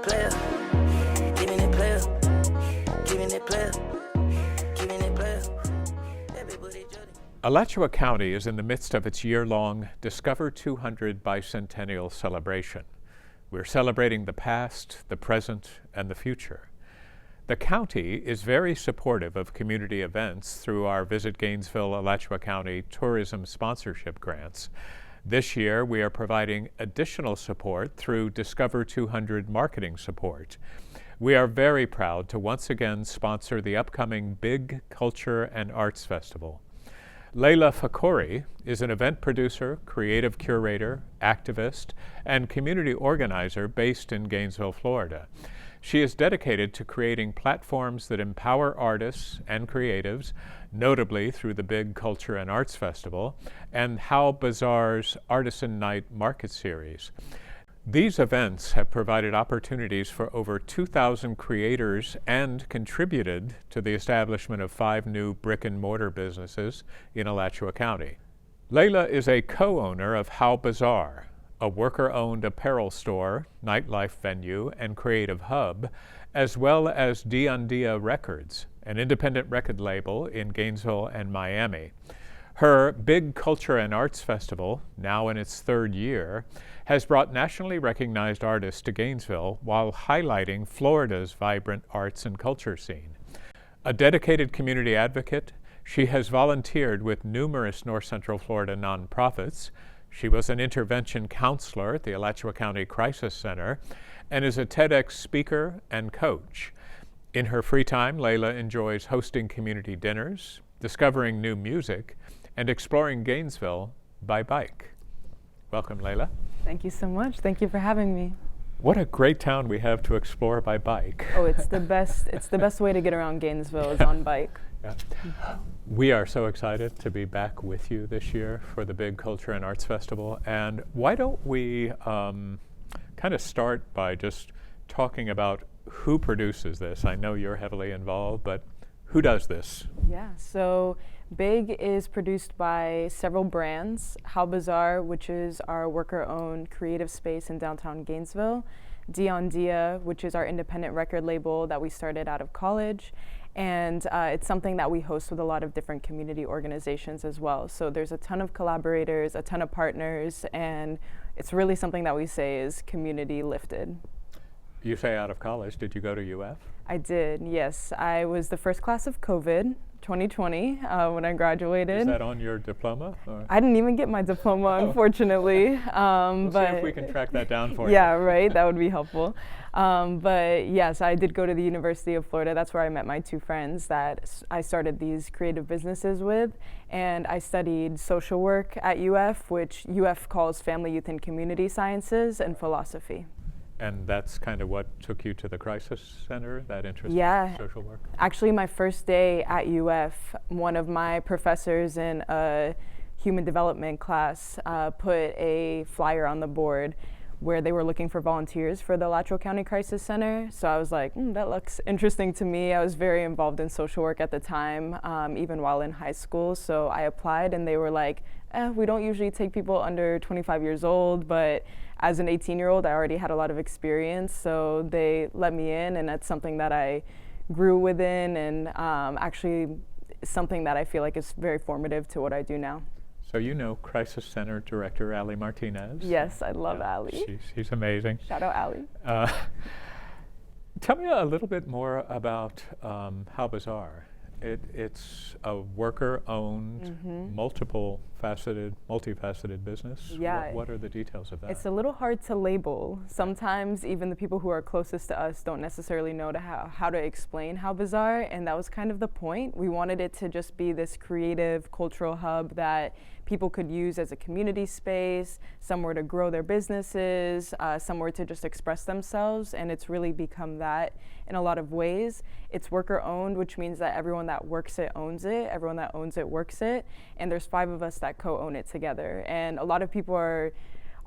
player. Giving it player. Giving it player. Giving it player. Everybody judging. Alachua County is in the midst of its year-long Discover 200 bicentennial celebration. We're celebrating the past, the present, and the future. The county is very supportive of community events through our Visit Gainesville, Alachua County tourism sponsorship grants. This year, we are providing additional support through Discover 200 marketing support. We are very proud to once again sponsor the upcoming Big Culture and Arts Festival. Laila Fakhoury is an event producer, creative curator, activist, and community organizer based in Gainesville, Florida. She is dedicated to creating platforms that empower artists and creatives, notably through the Big Culture and Arts Festival and How Bazaar's Artisan Night Market Series. These events have provided opportunities for over 2,000 creators and contributed to the establishment of 5 new brick-and-mortar businesses in Alachua County. Laila is a co-owner of How Bazaar, a worker-owned apparel store, nightlife venue, and creative hub, as well as Dia Records, an independent record label in Gainesville and Miami. Her Big Culture and Arts Festival, now in its 3rd year, has brought nationally recognized artists to Gainesville while highlighting Florida's vibrant arts and culture scene. A dedicated community advocate, she has volunteered with numerous North Central Florida nonprofits. She was an intervention counselor at the Alachua County Crisis Center and is a TEDx speaker and coach. In her free time, Laila enjoys hosting community dinners, discovering new music, and exploring Gainesville by bike. Welcome, Laila. Thank you so much. Thank you for having me. What a great town we have to explore by bike. Oh, it's the best. It's the best way to get around Gainesville is on bike. Yeah. We are so excited to be back with you this year for the Big Culture and Arts Festival. And why don't we kind of start by just talking about who produces this? I know you're heavily involved, but who does this? Yeah, so Big is produced by several brands. How Bazaar, which is our worker-owned creative space in downtown Gainesville. Dia, which is our independent record label that we started out of college. And it's something that we host with a lot of different community organizations as well. So there's a ton of collaborators, a ton of partners, and it's really something that we say is community lifted. You say out of college. Did you go to UF? I did, yes. I was the first class of COVID, 2020, when I graduated. Is that on your diploma? Or? I didn't even get my diploma, unfortunately. We'll but see if we can track that down for you. Yeah, right, that would be helpful. But yes, I did go to the University of Florida. That's where I met my 2 friends that I started these creative businesses with. And I studied social work at UF, which UF calls Family, Youth, and Community Sciences, and philosophy. And that's kind of what took you to the Crisis Center, that interest in social work? Actually, my first day at UF, one of my professors in a human development class put a flyer on the board where they were looking for volunteers for the Alachua County Crisis Center. So I was like, that looks interesting to me. I was very involved in social work at the time, even while in high school. So I applied and they were like, we don't usually take people under 25 years old, but as an 18-year-old, I already had a lot of experience. So they let me in, and that's something that I grew within, and actually something that I feel like is very formative to what I do now. So you know Crisis Center Director Ali Martinez? Yes, I love Ali. She's amazing. Shout out Ali. Tell me a little bit more about How Bazaar. It's a worker-owned, multifaceted business. Yeah. What are the details of that? It's a little hard to label. Sometimes even the people who are closest to us don't necessarily know how to explain How Bazaar, and that was kind of the point. We wanted it to just be this creative cultural hub that people could use as a community space, somewhere to grow their businesses, somewhere to just express themselves, and it's really become that in a lot of ways. It's worker owned, which means that everyone that works it owns it, everyone that owns it works it, and there's 5 of us that co-own it together. And a lot of people are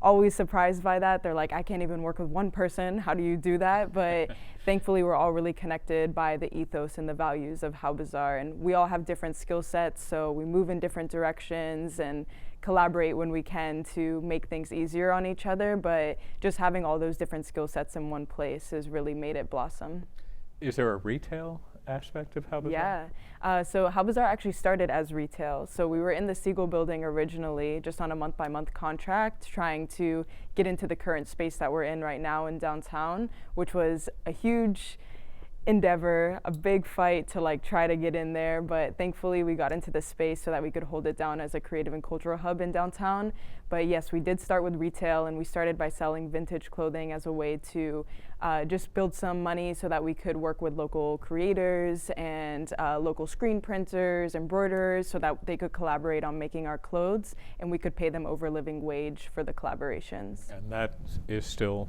always surprised by that. They're like, I can't even work with one person. How do you do that? But thankfully, we're all really connected by the ethos and the values of How Bizarre. And we all have different skill sets, so we move in different directions and collaborate when we can to make things easier on each other. But just having all those different skill sets in one place has really made it blossom. Is there a retail aspect of How Bizarre? Yeah. So How Bizarre actually started as retail. So we were in the Siegel building originally, just on a month-by-month contract, trying to get into the current space that we're in right now in downtown, which was a huge endeavor, a big fight to like try to get in there, but thankfully we got into the space so that we could hold it down as a creative and cultural hub in downtown. But yes, we did start with retail, and we started by selling vintage clothing as a way to just build some money so that we could work with local creators and local screen printers, embroiderers, so that they could collaborate on making our clothes, and we could pay them over living wage for the collaborations. And that is still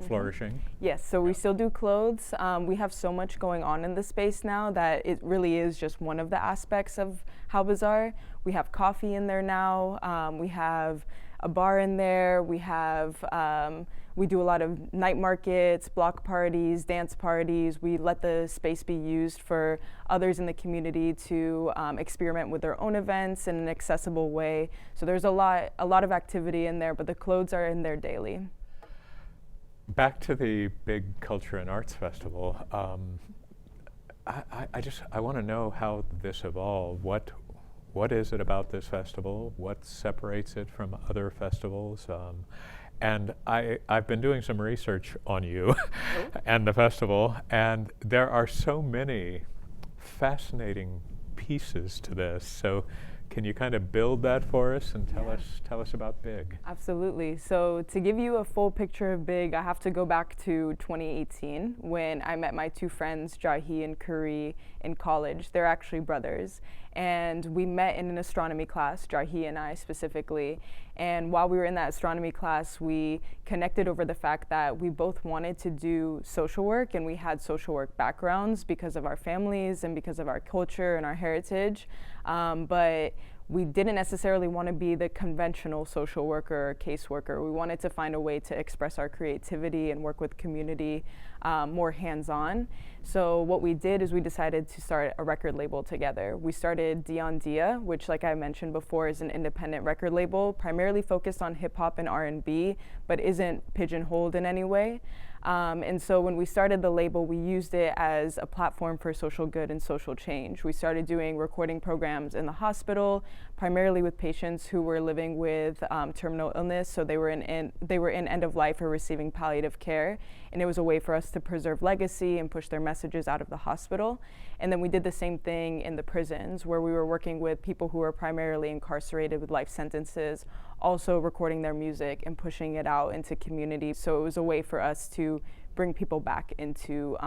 flourishing? Yes, so we still do clothes. We have so much going on in the space now that it really is just one of the aspects of How Bizarre. We have coffee in there now. We have a bar in there. We do a lot of night markets, block parties, dance parties. We let the space be used for others in the community to experiment with their own events in an accessible way. So there's a lot of activity in there, but the clothes are in there daily. Back to the big Culture and Arts Festival. I want to know how this evolved. What is it about this festival? What separates it from other festivals? And I've been doing some research on you and the festival, and there are so many fascinating pieces to this. So can you kind of build that for us and tell us about Big? Absolutely. So to give you a full picture of Big, I have to go back to 2018 when I met my two friends, Jahi and Kuri, in college. They're actually brothers. And we met in an astronomy class, Jahi and I specifically. And while we were in that astronomy class, we connected over the fact that we both wanted to do social work, and we had social work backgrounds because of our families and because of our culture and our heritage. But we didn't necessarily want to be the conventional social worker or caseworker. We wanted to find a way to express our creativity and work with community more hands-on. So what we did is we decided to start a record label together. We started Dion Dia, which, like I mentioned before, is an independent record label primarily focused on hip-hop and R&B, but isn't pigeonholed in any way. And so when we started the label, we used it as a platform for social good and social change. We started doing recording programs in the hospital, primarily with patients who were living with terminal illness. So they were in end of life or receiving palliative care. And it was a way for us to preserve legacy and push their messages out of the hospital. And then we did the same thing in the prisons, where we were working with people who were primarily incarcerated with life sentences, also recording their music and pushing it out into community. So it was a way for us to bring people back into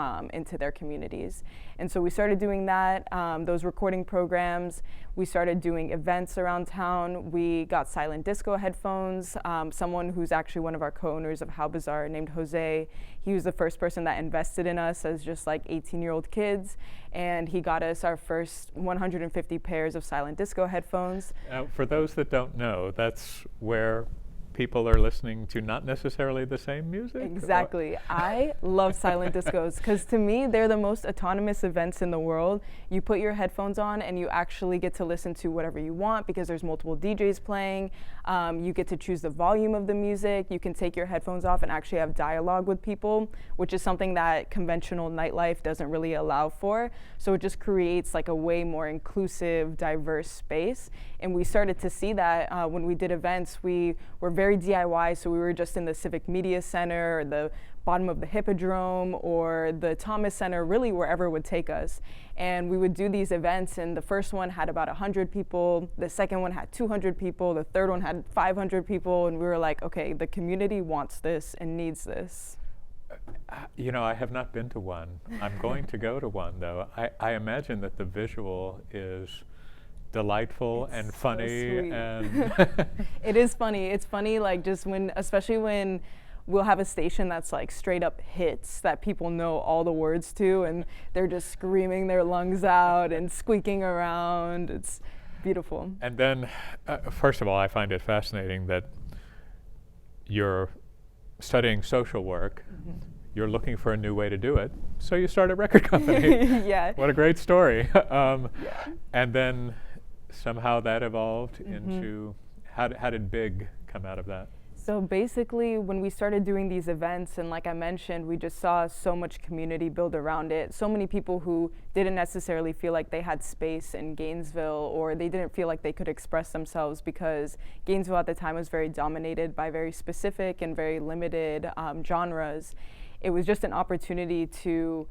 their communities. And so we started doing that, those recording programs. We started doing events around town. We got silent disco headphones. Someone who's actually one of our co-owners of How Bizarre, named Jose, he was the first person that invested in us as just like 18-year-old kids. And he got us our first 150 pairs of silent disco headphones. For those that don't know, that's where people are listening to not necessarily the same music? Exactly. I love silent discos because to me, they're the most autonomous events in the world. You put your headphones on and you actually get to listen to whatever you want because there's multiple DJs playing. You get to choose the volume of the music. You can take your headphones off and actually have dialogue with people, which is something that conventional nightlife doesn't really allow for. So it just creates like a way more inclusive, diverse space. And we started to see that when we did events. We were very DIY, so we were just in the Civic Media Center or the bottom of the Hippodrome or the Thomas Center, really wherever would take us. And we would do these events, and the first one had about 100 people, the second one had 200 people, the third one had 500 people, and we were like, okay, the community wants this and needs this. You know, I have not been to one. I'm going to go to one, though. I imagine that the visual is delightful and funny, so and it is funny. It's funny, like just especially when we'll have a station that's like straight up hits that people know all the words to, and they're just screaming their lungs out and squeaking around. It's beautiful. And then, first of all, I find it fascinating that you're studying social work, you're looking for a new way to do it, so you start a record company. Yeah. What a great story. And then somehow that evolved into, how did Big come out of that? So basically, when we started doing these events, and like I mentioned, we just saw so much community build around it. So many people who didn't necessarily feel like they had space in Gainesville, or they didn't feel like they could express themselves, because Gainesville at the time was very dominated by very specific and very limited genres. It was just an opportunity to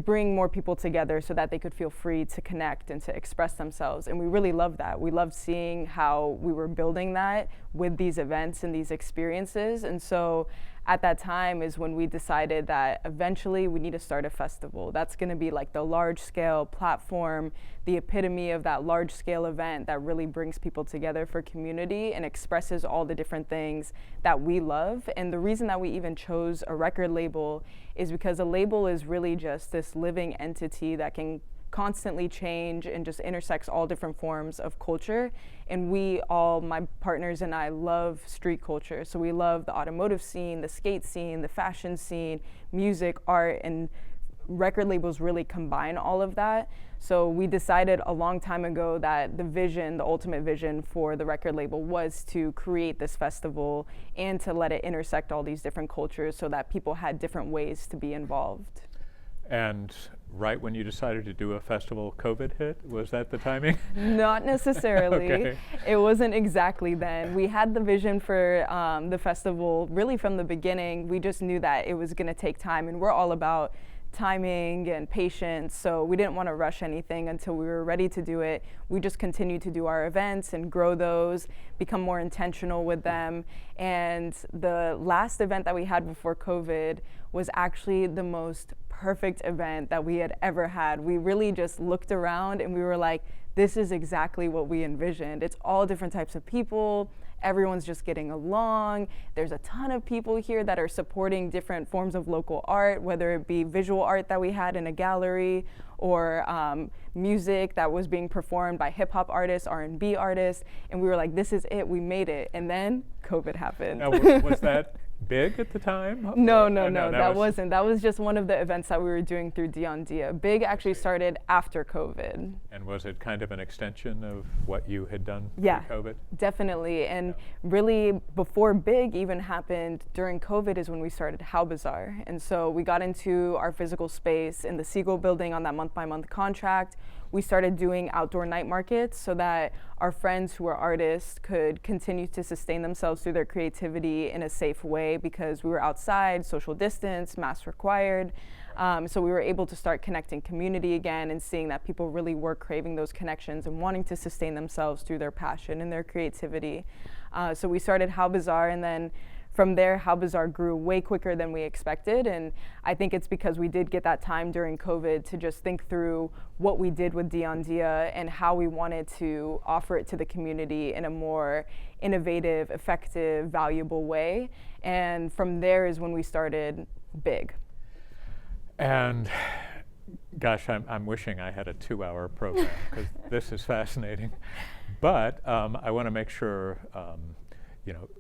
bring more people together so that they could feel free to connect and to express themselves. And we really loved that. We loved seeing how we were building that with these events and these experiences. And so at that time is when we decided that eventually we need to start a festival. That's gonna be like the large scale platform, the epitome of that large scale event that really brings people together for community and expresses all the different things that we love. And the reason that we even chose a record label is because a label is really just this living entity that can constantly change and just intersects all different forms of culture. And we all, my partners and I, love street culture. So we love the automotive scene, the skate scene, the fashion scene, music, art, and record labels really combine all of that. So we decided a long time ago that the vision, the ultimate vision for the record label, was to create this festival and to let it intersect all these different cultures so that people had different ways to be involved. And right when you decided to do a festival, COVID hit? Was that the timing? Not necessarily. Okay. It wasn't exactly then. We had the vision for the festival really from the beginning. We just knew that it was going to take time, and we're all about timing and patience, so we didn't want to rush anything until we were ready to do it. We just continued to do our events and grow those, become more intentional with them. And the last event that we had before COVID was actually the most perfect event that we had ever had. We really just looked around and we were like, this is exactly what we envisioned. It's all different types of people. Everyone's just getting along. There's a ton of people here that are supporting different forms of local art, whether it be visual art that we had in a gallery, or music that was being performed by hip hop artists, R&B artists. And we were like, this is it, we made it. And then COVID happened. Now, was that big at the time? No, that wasn't. That was just one of the events that we were doing through Dia. Big actually started after COVID. And was it kind of an extension of what you had done Yeah, pre-COVID? definitely. And really, before Big even happened, during COVID is when we started How Bizarre. And so we got into our physical space in the Siegel building on that month-by-month contract. We started doing outdoor night markets so that our friends who are artists could continue to sustain themselves through their creativity in a safe way, because we were outside, social distance, mask required. So we were able to start connecting community again and seeing that people really were craving those connections and wanting to sustain themselves through their passion and their creativity. So we started How Bizarre, and then from there, How Bizarre grew way quicker than we expected. And I think it's because we did get that time during COVID to just think through what we did with Dia and how we wanted to offer it to the community in a more innovative, effective, valuable way. And from there is when we started Big. And gosh, I'm wishing I had a 2-hour program, because this is fascinating. But I want to make sure,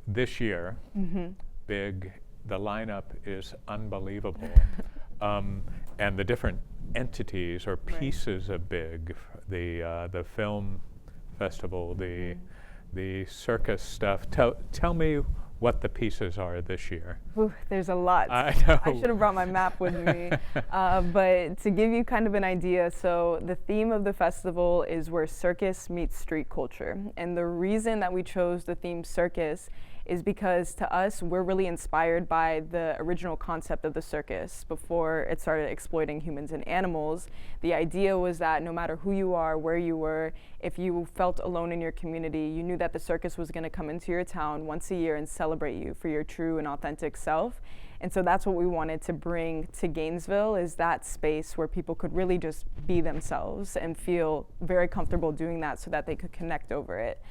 this year, Big, the lineup is unbelievable. And the different entities or pieces of Big, the film festival, the circus stuff. Tell me what the pieces are this year. Ooh, there's a lot. I know. I should have brought my map with me. But to give you kind of an idea, so the theme of the festival is where circus meets street culture. And the reason that we chose the theme circus is because to us, we're really inspired by the original concept of the circus before it started exploiting humans and animals. The idea was that no matter who you are, where you were, if you felt alone in your community, you knew that the circus was going to come into your town once a year and celebrate you for your true and authentic self. And so that's what we wanted to bring to Gainesville, is that space where people could really just be themselves and feel very comfortable doing that so that they could connect over it.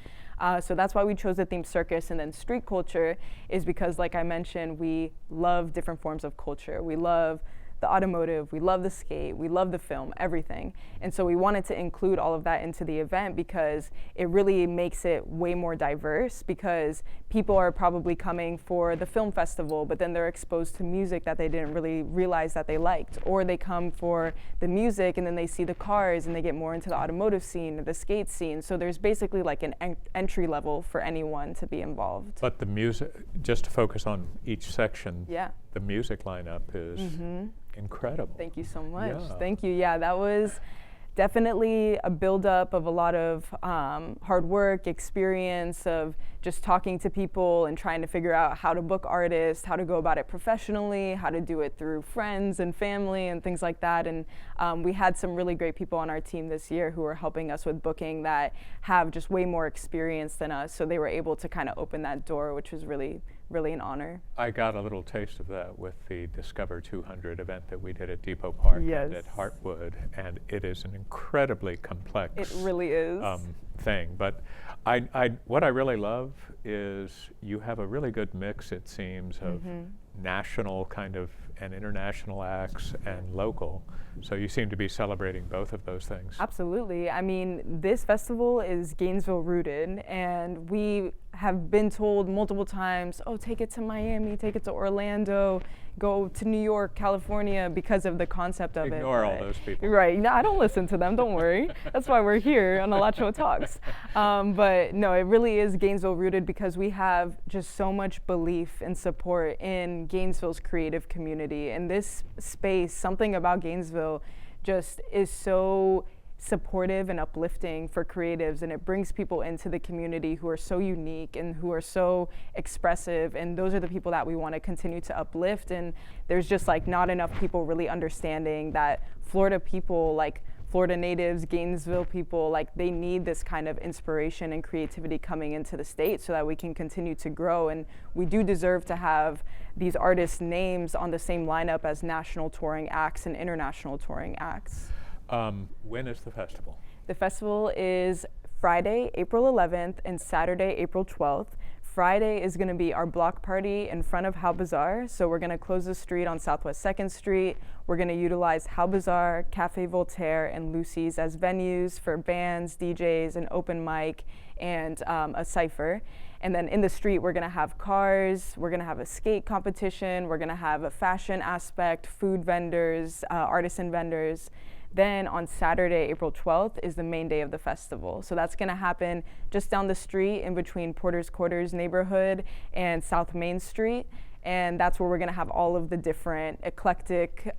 So that's why we chose the theme circus. And then street culture is because, like I mentioned, we love different forms of culture. We love the automotive, we love the skate, we love the film, everything. And so we wanted to include all of that into the event because it really makes it way more diverse, because people are probably coming for the film festival, but then they're exposed to music that they didn't really realize that they liked. Or they come for the music and then they see the cars and they get more into the automotive scene, or the skate scene. So there's basically like an entry level for anyone to be involved. But the music, just to focus on each section, Yeah. the music lineup is incredible. Thank you so much. Yeah. Thank you. Yeah, that was definitely a buildup of a lot of hard work, experience of just talking to people and trying to figure out how to book artists, how to go about it professionally, how to do it through friends and family and things like that. And we had some really great people on our team this year who were helping us with booking that have just way more experience than us. So they were able to kind of open that door, which was really an honor. I got a little taste of that with the Discover 200 event that we did at Depot Park and at Heartwood, and it is an incredibly complex It really is. Thing. But what I really love is you have a really good mix, it seems, of national kind of and international acts and local. So you seem to be celebrating both of those things. Absolutely. I mean, this festival is Gainesville rooted, and we have been told multiple times, oh, take it to Miami, take it to Orlando, go to New York, California, because of the concept of Ignore all those people. Right. No, I don't listen to them. Don't worry. That's why we're here on Alachua Talks. But no, it really is Gainesville rooted because we have just so much belief and support in Gainesville's creative community. And this space, something about Gainesville just is so supportive and uplifting for creatives, and it brings people into the community who are so unique and who are so expressive, and those are the people that we want to continue to uplift. And there's just like not enough people really understanding that Florida people, like Florida natives, Gainesville people, like they need this kind of inspiration and creativity coming into the state so that we can continue to grow. And we do deserve to have these artists' names on the same lineup as national touring acts and international touring acts. When is the festival? The festival is Friday, April 11th, and Saturday, April 12th. Friday is going to be our block party in front of How Bazaar. So we're going to close the street on Southwest 2nd Street. We're going to utilize How Bazaar, Cafe Voltaire, and Lucy's as venues for bands, DJs, an open mic, and a cypher. And then in the street, we're going to have cars, we're going to have a skate competition, we're going to have a fashion aspect, food vendors, artisan vendors. Then on Saturday, April 12th, is the main day of the festival. So that's going to happen just down the street in between Porter's Quarters neighborhood and South Main Street. And that's where we're going to have all of the different eclectic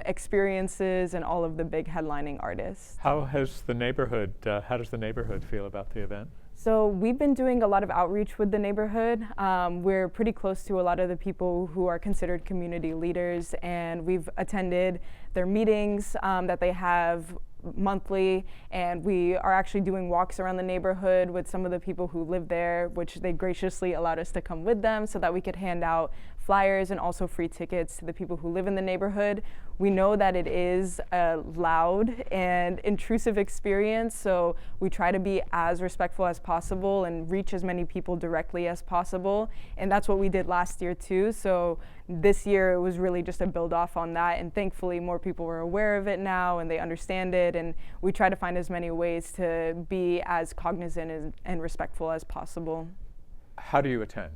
experiences and all of the big headlining artists. How does the neighborhood feel about the event? So we've been doing a lot of outreach with the neighborhood. We're pretty close to a lot of the people who are considered community leaders, and we've attended their meetings that they have monthly, and we are actually doing walks around the neighborhood with some of the people who live there, which they graciously allowed us to come with them so that we could hand out flyers and also free tickets to the people who live in the neighborhood. We know that it is a loud and intrusive experience, so we try to be as respectful as possible and reach as many people directly as possible, and that's what we did last year too. So this year it was really just a build off on that, and thankfully more people were aware of it now and they understand it, and we try to find as many ways to be as cognizant and respectful as possible. How do you attend?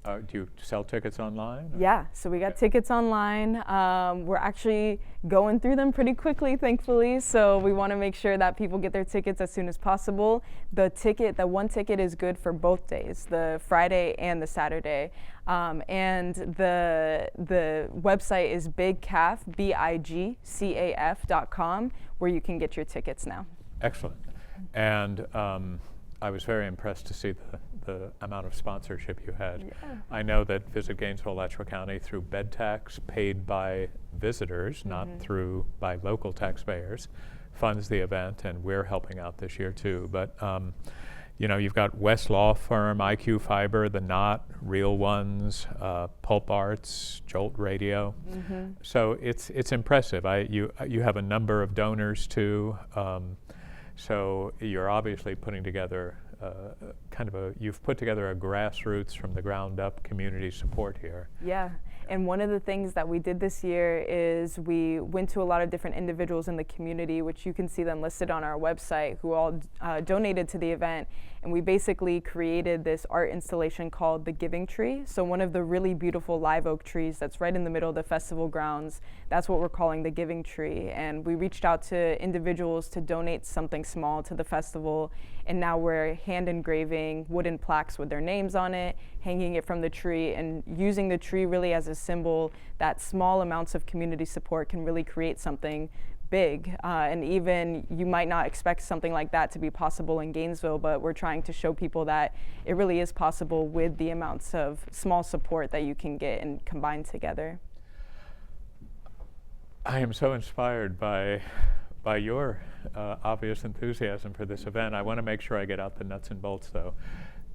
Do you sell tickets online? Yeah, so we got tickets online. We're actually going through them pretty quickly, thankfully. So we want to make sure that people get their tickets as soon as possible. The one ticket is good for both days, the Friday and the Saturday. And the website is bigcaf, bigcaf.com, where you can get your tickets now. Excellent. And I was very impressed to see the amount of sponsorship you had. Yeah. I know that Visit Gainesville, Alachua County, through bed tax paid by visitors, not by local taxpayers, funds the event, and we're helping out this year too. But you've got West Law Firm, IQ Fiber, The Knot, Real Ones, Pulp Arts, Jolt Radio. So it's impressive. You have a number of donors too. So you're obviously putting together kind of you've put together a grassroots from the ground up community support here. Yeah. And one of the things that we did this year is we went to a lot of different individuals in the community, which you can see them listed on our website, who all donated to the event. And we basically created this art installation called The Giving Tree. So one of the really beautiful live oak trees that's right in the middle of the festival grounds, that's what we're calling The Giving Tree. And we reached out to individuals to donate something small to the festival. And now we're hand engraving wooden plaques with their names on it, hanging it from the tree, and using the tree really as a symbol that small amounts of community support can really create something big. And even you might not expect something like that to be possible in Gainesville, but we're trying to show people that it really is possible with the amounts of small support that you can get and combine together. I am so inspired by your obvious enthusiasm for this event. I want to make sure I get out the nuts and bolts, though.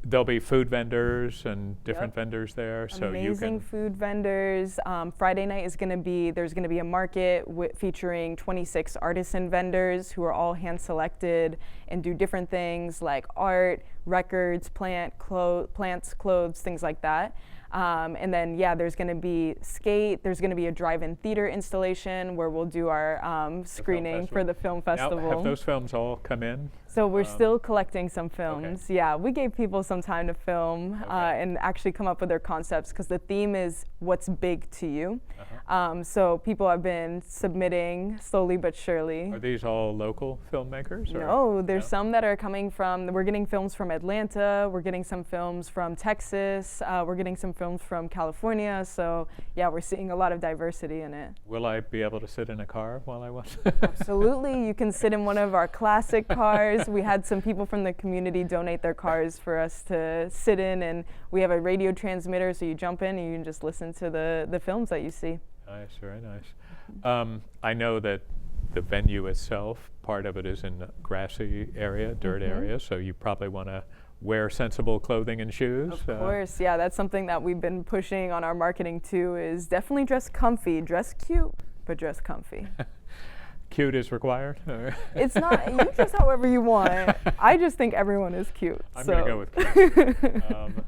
There'll be food vendors and different vendors there, so amazing you can. Food vendors. Friday night is going to be, there's going to be a market featuring 26 artisan vendors who are all hand selected and do different things like art, records, plants, clothes, things like that. And then, there's going to be skate. There's going to be a drive-in theater installation where we'll do our screening for the film festival. Now, have those films all come in? So we're still collecting some films. Okay. Yeah, we gave people some time to film and actually come up with their concepts, because the theme is what's big to you. So people have been submitting slowly but surely. Are these all local filmmakers? Or? No, there's some that are coming from, we're getting films from Atlanta, we're getting some films from Texas, we're getting some films from California. So yeah, we're seeing a lot of diversity in it. Will I be able to sit in a car while I watch? Absolutely, you can sit in one of our classic cars. We had some people from the community donate their cars for us to sit in, and we have a radio transmitter, so you jump in and you can just listen to the films that you see. Nice, very nice. I know that the venue itself, part of it is in a grassy area, dirt area, so you probably want to wear sensible clothing and shoes. Of course, yeah, that's something that we've been pushing on our marketing too, is definitely dress comfy, dress cute, but dress comfy. Cute is required? It's not, you dress however you want. I just think everyone is cute. I'm going to go with cute.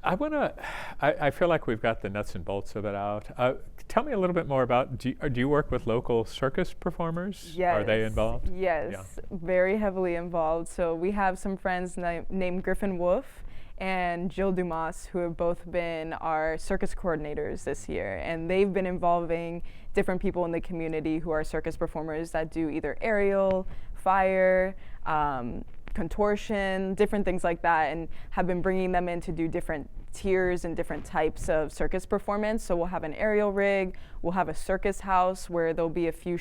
I feel like we've got the nuts and bolts of it out. Tell me a little bit more about, do you work with local circus performers? Yes. Are they involved? Yes, very heavily involved. So we have some friends named Griffin Wolf and Jill Dumas, who have both been our circus coordinators this year. And they've been involving different people in the community who are circus performers that do either aerial, fire, contortion, different things like that, and have been bringing them in to do different tiers and different types of circus performance. So we'll have an aerial rig, we'll have a circus house where there'll be a few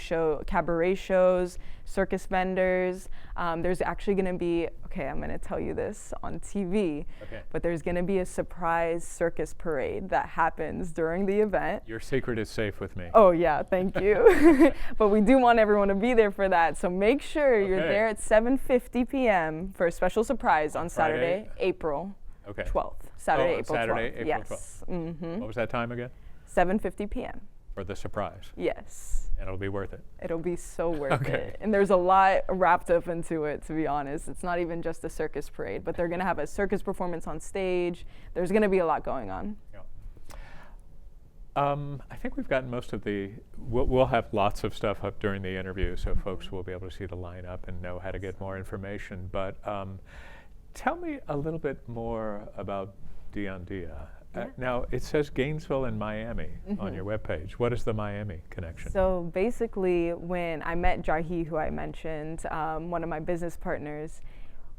cabaret shows, circus vendors. There's actually going to be, I'm going to tell you this on TV, but there's going to be a surprise circus parade that happens during the event. Your secret is safe with me. Oh yeah, thank you. But we do want everyone to be there for that, so make sure you're there at 7:50 p.m. for a special surprise on Saturday, April 12th. Saturday, April 12th. Yes. What was that time again? 7:50 p.m. For the surprise. Yes. And it'll be worth it. It'll be so worth it. And there's a lot wrapped up into it, to be honest. It's not even just a circus parade, but they're going to have a circus performance on stage. There's going to be a lot going on. Yeah. I think we've gotten most of we'll have lots of stuff up during the interview, so folks will be able to see the lineup and know how to get more information. But tell me a little bit more about Dia. Now, it says Gainesville and Miami on your webpage. What is the Miami connection? So basically, when I met Jarhi, who I mentioned, one of my business partners,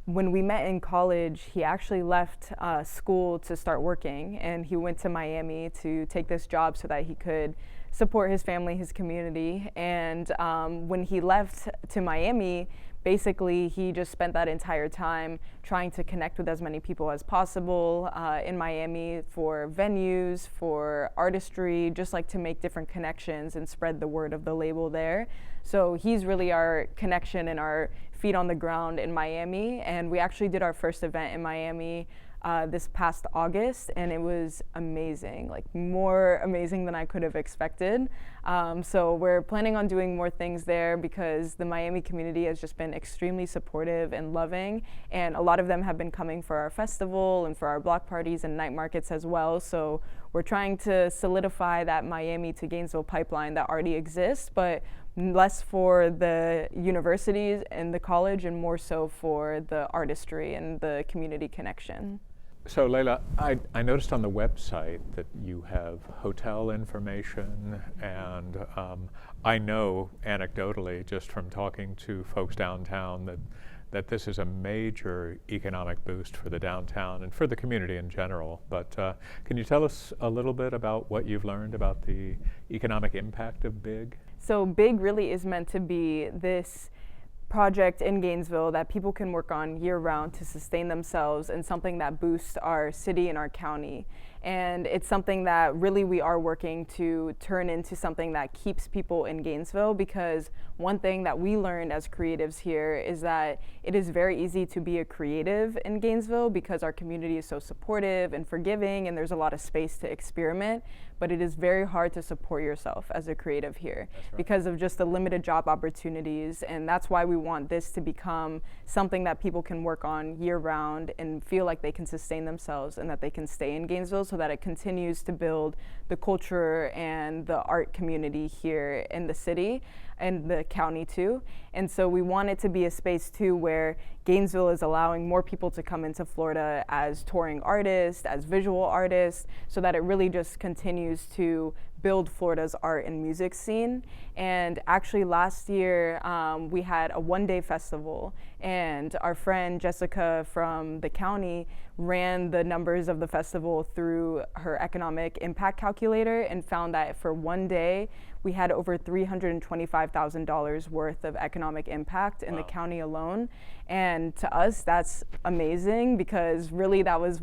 when we met in college, he actually left school to start working, and he went to Miami to take this job so that he could support his family, his community. And when he left to Miami, basically, he just spent that entire time trying to connect with as many people as possible in Miami for venues, for artistry, just like to make different connections and spread the word of the label there. So he's really our connection and our feet on the ground in Miami. And we actually did our first event in Miami this past August, and it was amazing, like more amazing than I could have expected. So we're planning on doing more things there because the Miami community has just been extremely supportive and loving, and a lot of them have been coming for our festival and for our block parties and night markets as well. So we're trying to solidify that Miami to Gainesville pipeline that already exists, but less for the universities and the college and more so for the artistry and the community connection. So Laila, I noticed on the website that you have hotel information, and I know anecdotally just from talking to folks downtown that this is a major economic boost for the downtown and for the community in general. But can you tell us a little bit about what you've learned about the economic impact of BIG? So BIG really is meant to be this project in Gainesville that people can work on year-round to sustain themselves, and something that boosts our city and our county. And it's something that really we are working to turn into something that keeps people in Gainesville, because one thing that we learned as creatives here is that it is very easy to be a creative in Gainesville because our community is so supportive and forgiving, and there's a lot of space to experiment. But it is very hard to support yourself as a creative here because of just the limited job opportunities. And that's why we want this to become something that people can work on year round and feel like they can sustain themselves and that they can stay in Gainesville, so that it continues to build the culture and the art community here in the city and the county too. And so we want it to be a space too where Gainesville is allowing more people to come into Florida as touring artists, as visual artists, so that it really just continues to build Florida's art and music scene. And actually last year we had a one-day festival, and our friend Jessica from the county ran the numbers of the festival through her economic impact calculator and found that for one day we had over $325,000 worth of economic impact in the county alone. And to us, that's amazing, because really that was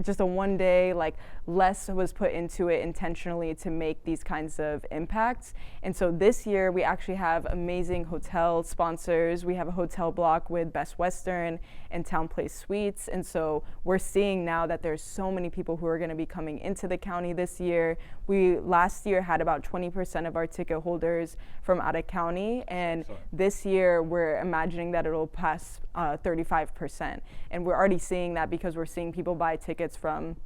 just a one day, like less was put into it intentionally to make these kinds of impacts. And so this year we actually have amazing hotel sponsors. We have a hotel block with Best Western and Town Place Suites. And so we're seeing now that there's so many people who are going to be coming into the county this year. We last year had about 20% of our ticket holders from out of county, and this year we're imagining that it'll pass 35%. And we're already seeing that because we're seeing people buy tickets from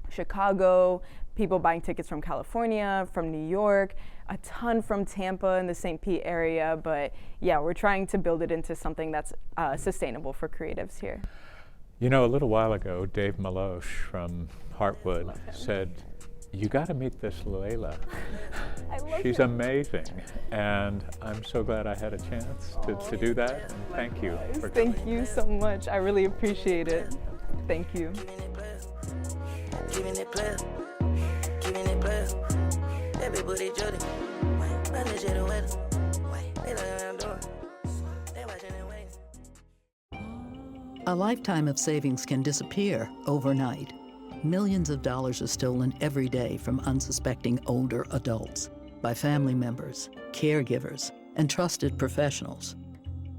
Chicago, people buying tickets from California, from New York, a ton from Tampa and the St. Pete area. But yeah, we're trying to build it into something that's sustainable for creatives here. You know, a little while ago, Dave Maloche from Heartwood said, "You got to meet this Laila. She's amazing." And I'm so glad I had a chance to do that. And thank you for coming. Thank you so much. I really appreciate it. Thank you. Giving it player, giving it player. Everybody judging. Manage it well. They know what I'm doing. They watching and waiting. A lifetime of savings can disappear overnight. Millions of dollars are stolen every day from unsuspecting older adults by family members, caregivers, and trusted professionals.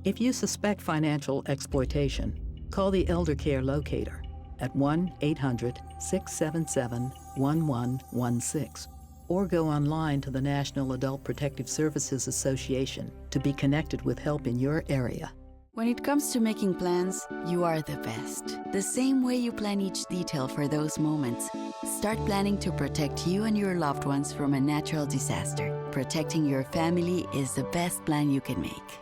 If you suspect financial exploitation, call the Elder Care Locator at 1-800-677-1116 or go online to the National Adult Protective Services Association to be connected with help in your area. When it comes to making plans, you are the best. The same way you plan each detail for those moments. Start planning to protect you and your loved ones from a natural disaster. Protecting your family is the best plan you can make.